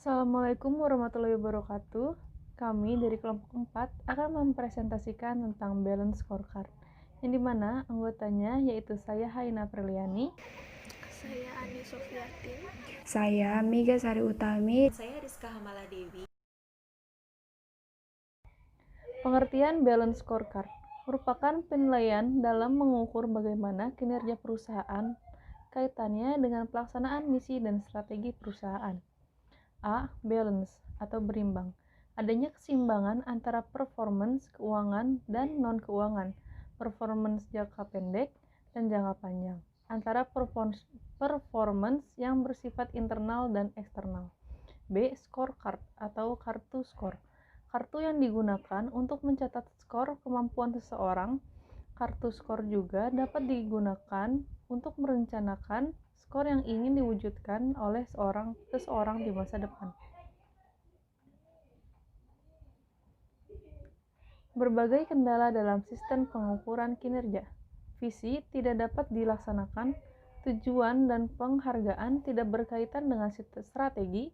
Assalamualaikum warahmatullahi wabarakatuh. Kami dari kelompok 4 akan mempresentasikan tentang balance scorecard, yang dimana anggotanya yaitu saya Haina Perliani, Saya Ani Sofyatin. Saya Miga Sari Utami. Saya Rizka Hamala Dewi. Pengertian balance scorecard merupakan penilaian dalam mengukur bagaimana kinerja perusahaan kaitannya dengan pelaksanaan misi dan strategi perusahaan. A. Balance atau berimbang. Adanya keseimbangan antara performance keuangan dan non-keuangan, performance jangka pendek dan jangka panjang, antara performance yang bersifat internal dan eksternal. B. Scorecard atau kartu skor. Kartu yang digunakan untuk mencatat skor kemampuan seseorang. Kartu skor juga dapat digunakan untuk merencanakan skor yang ingin diwujudkan oleh seseorang di masa depan. Berbagai kendala dalam sistem pengukuran kinerja. Visi tidak dapat dilaksanakan, tujuan dan penghargaan tidak berkaitan dengan strategi,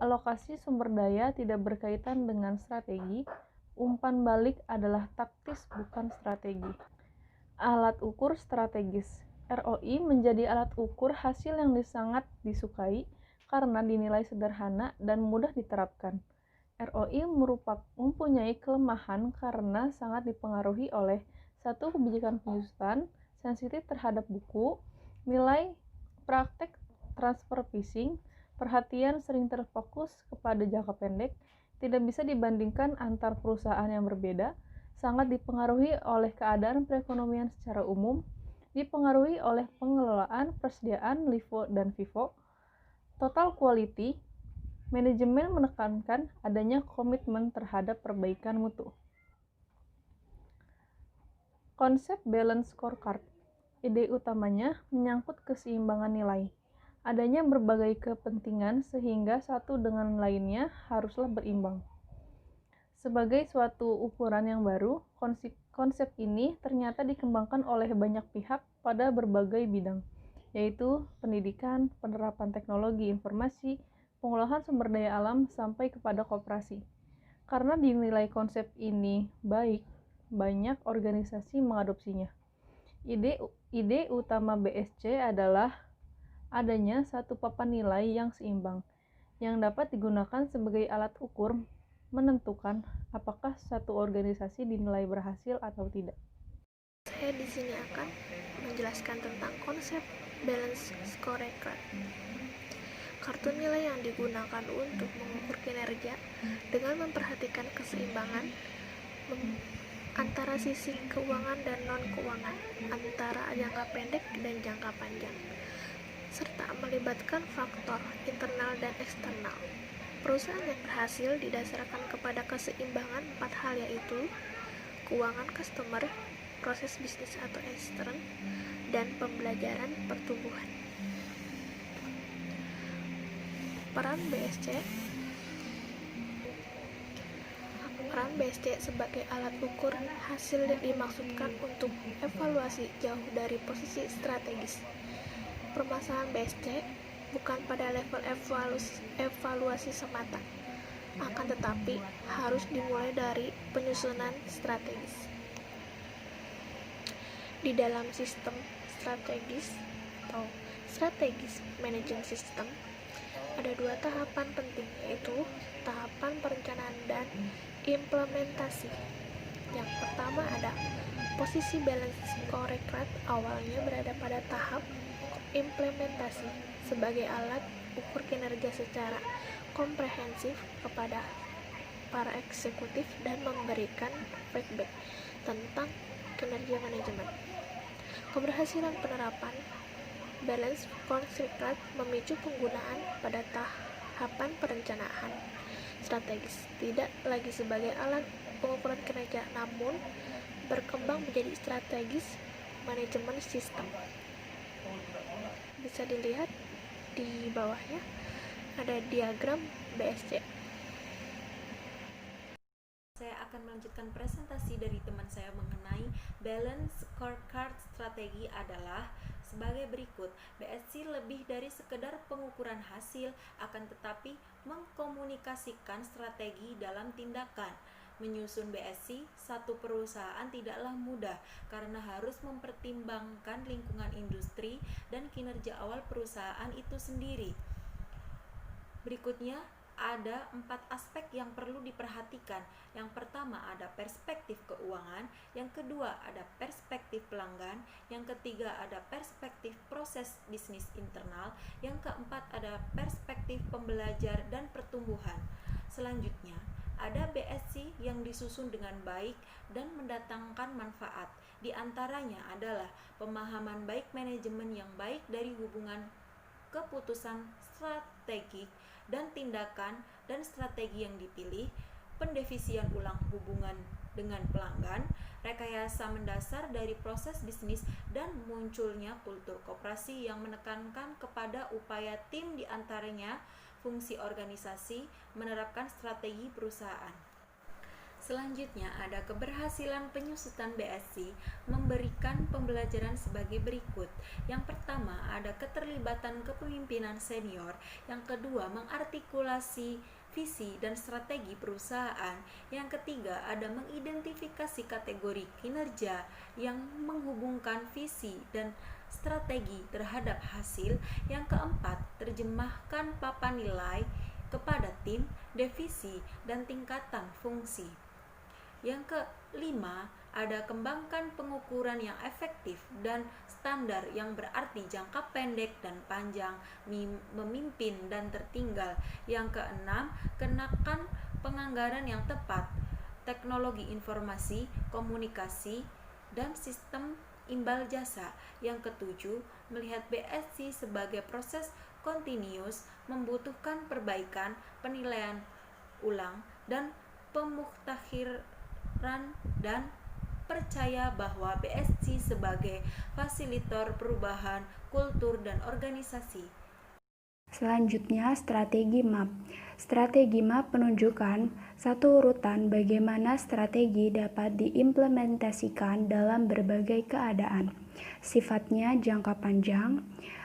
alokasi sumber daya tidak berkaitan dengan strategi, umpan balik adalah taktis bukan strategi. Alat ukur strategis. ROI menjadi alat ukur hasil yang sangat disukai karena dinilai sederhana dan mudah diterapkan. ROI mempunyai kelemahan karena sangat dipengaruhi oleh satu kebijakan penyusutan, sensitif terhadap buku, nilai praktek transfer phishing, perhatian sering terfokus kepada jangka pendek, tidak bisa dibandingkan antar perusahaan yang berbeda, sangat dipengaruhi oleh keadaan perekonomian secara umum, dipengaruhi oleh pengelolaan persediaan LIFO dan FIFO, total quality. Manajemen menekankan adanya komitmen terhadap perbaikan mutu. Konsep balance scorecard. Ide utamanya menyangkut keseimbangan nilai. Adanya berbagai kepentingan sehingga satu dengan lainnya haruslah berimbang. Sebagai suatu ukuran yang baru, konsep ini ternyata dikembangkan oleh banyak pihak pada berbagai bidang, yaitu pendidikan, penerapan teknologi informasi, pengolahan sumber daya alam, sampai kepada koperasi. Karena dinilai konsep ini baik, banyak organisasi mengadopsinya. Ide utama BSC adalah adanya satu papan nilai yang seimbang, yang dapat digunakan sebagai alat ukur menentukan apakah satu organisasi dinilai berhasil atau tidak. Saya di sini akan menjelaskan tentang konsep balance scorecard. Kartu nilai yang digunakan untuk mengukur kinerja dengan memperhatikan keseimbangan antara sisi keuangan dan non-keuangan, antara jangka pendek dan jangka panjang, serta melibatkan faktor internal dan eksternal. Perusahaan yang berhasil didasarkan kepada keseimbangan 4 hal, yaitu keuangan customer, proses bisnis atau ekstern, dan pembelajaran pertumbuhan. Peran BSC sebagai alat ukur hasil dimaksudkan untuk evaluasi jauh dari posisi strategis. Permasalahan BSC bukan pada level evaluasi semata, akan tetapi harus dimulai dari penyusunan strategis. Di dalam sistem strategis atau strategis management system, ada 2 tahapan penting, yaitu tahapan perencanaan dan implementasi. Yang pertama ada posisi balance scorecard awalnya berada pada tahap implementasi sebagai alat ukur kinerja secara komprehensif kepada para eksekutif dan memberikan feedback tentang kinerja manajemen. Keberhasilan penerapan balance scorecard memicu penggunaan pada tahapan perencanaan strategis, tidak lagi sebagai alat pengukuran kinerja, namun berkembang menjadi strategis manajemen sistem. Bisa dilihat di bawahnya ada diagram BSC. saya akan melanjutkan presentasi dari teman saya mengenai balance scorecard strategi adalah sebagai berikut. BSC lebih dari sekedar pengukuran hasil, akan tetapi mengkomunikasikan strategi dalam tindakan. Menyusun BSC satu perusahaan tidaklah mudah karena harus mempertimbangkan lingkungan industri dan kinerja awal perusahaan itu sendiri. Berikutnya ada 4 aspek yang perlu diperhatikan. Yang pertama ada perspektif keuangan, yang kedua ada perspektif pelanggan, yang ketiga ada perspektif proses bisnis internal, yang keempat ada perspektif pembelajar dan pertumbuhan. Selanjutnya ada BSC yang disusun dengan baik dan mendatangkan manfaat. Di antaranya adalah pemahaman baik manajemen yang baik dari hubungan keputusan strategik dan tindakan dan strategi yang dipilih, pendefisian ulang hubungan dengan pelanggan, rekayasa mendasar dari proses bisnis, dan munculnya kultur koperasi yang menekankan kepada upaya tim di antaranya fungsi organisasi, menerapkan strategi perusahaan. Selanjutnya ada keberhasilan penyusutan BSC memberikan pembelajaran sebagai berikut. Yang pertama ada keterlibatan kepemimpinan senior, yang kedua mengartikulasi visi dan strategi perusahaan, yang ketiga ada mengidentifikasi kategori kinerja yang menghubungkan visi dan strategi terhadap hasil, yang keempat terjemahkan papan nilai kepada tim, divisi, dan tingkatan fungsi. Yang kelima, ada kembangkan pengukuran yang efektif dan standar yang berarti jangka pendek dan panjang, memimpin dan tertinggal. Yang keenam, kenakan penganggaran yang tepat, teknologi informasi, komunikasi, dan sistem imbal jasa. Yang ketujuh, melihat BSC sebagai proses kontinus, membutuhkan perbaikan, penilaian ulang, dan pemutakhiran, dan percaya bahwa BSC sebagai fasilitator perubahan kultur dan organisasi. Selanjutnya, strategi MAP. Strategi MAP menunjukkan satu urutan bagaimana strategi dapat diimplementasikan dalam berbagai keadaan. Sifatnya jangka panjang,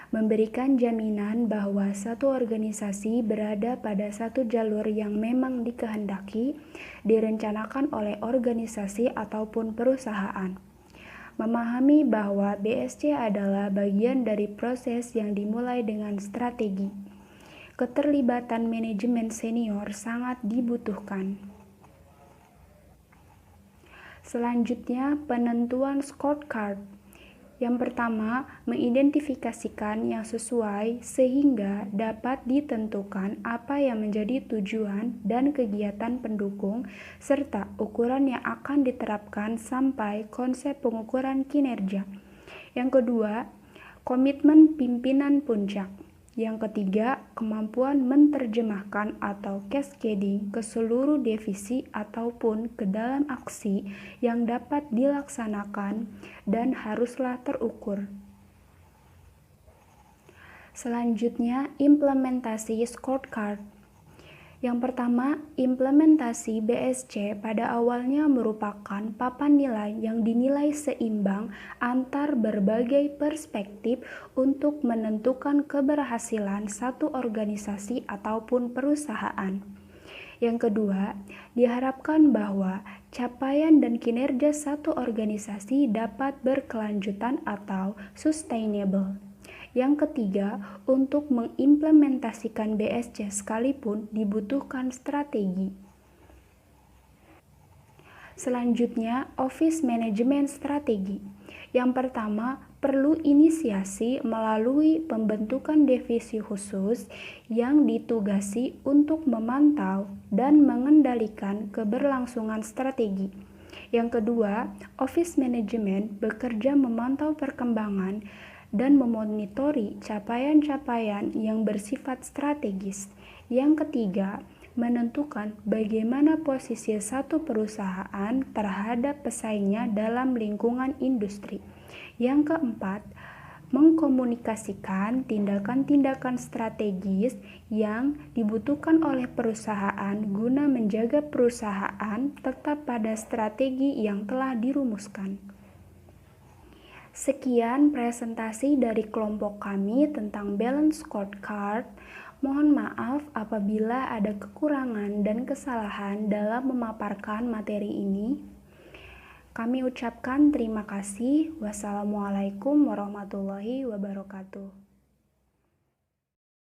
memberikan jaminan bahwa satu organisasi berada pada satu jalur yang memang dikehendaki, direncanakan oleh organisasi ataupun perusahaan. Memahami bahwa BSC adalah bagian dari proses yang dimulai dengan strategi. Keterlibatan manajemen senior sangat dibutuhkan. Selanjutnya, penentuan scorecard. Yang pertama, mengidentifikasikan yang sesuai sehingga dapat ditentukan apa yang menjadi tujuan dan kegiatan pendukung serta ukuran yang akan diterapkan sampai konsep pengukuran kinerja. Yang kedua, komitmen pimpinan puncak. Yang ketiga, kemampuan menerjemahkan atau cascading ke seluruh divisi ataupun ke dalam aksi yang dapat dilaksanakan dan haruslah terukur. Selanjutnya, implementasi scorecard. Yang pertama, implementasi BSC pada awalnya merupakan papan nilai yang dinilai seimbang antar berbagai perspektif untuk menentukan keberhasilan satu organisasi ataupun perusahaan. Yang kedua, diharapkan bahwa capaian dan kinerja satu organisasi dapat berkelanjutan atau sustainable. Yang ketiga, untuk mengimplementasikan BSC sekalipun dibutuhkan strategi. Selanjutnya, Office Management Strategi. Yang pertama, perlu inisiasi melalui pembentukan divisi khusus yang ditugasi untuk memantau dan mengendalikan keberlangsungan strategi. Yang kedua, Office Management bekerja memantau perkembangan dan memonitori capaian-capaian yang bersifat strategis. Yang ketiga, menentukan bagaimana posisi satu perusahaan terhadap pesaingnya dalam lingkungan industri. Yang keempat, mengkomunikasikan tindakan-tindakan strategis yang dibutuhkan oleh perusahaan guna menjaga perusahaan tetap pada strategi yang telah dirumuskan. Sekian presentasi dari kelompok kami tentang Balance Scorecard. Mohon maaf apabila ada kekurangan dan kesalahan dalam memaparkan materi ini. Kami ucapkan terima kasih. Wassalamualaikum warahmatullahi wabarakatuh.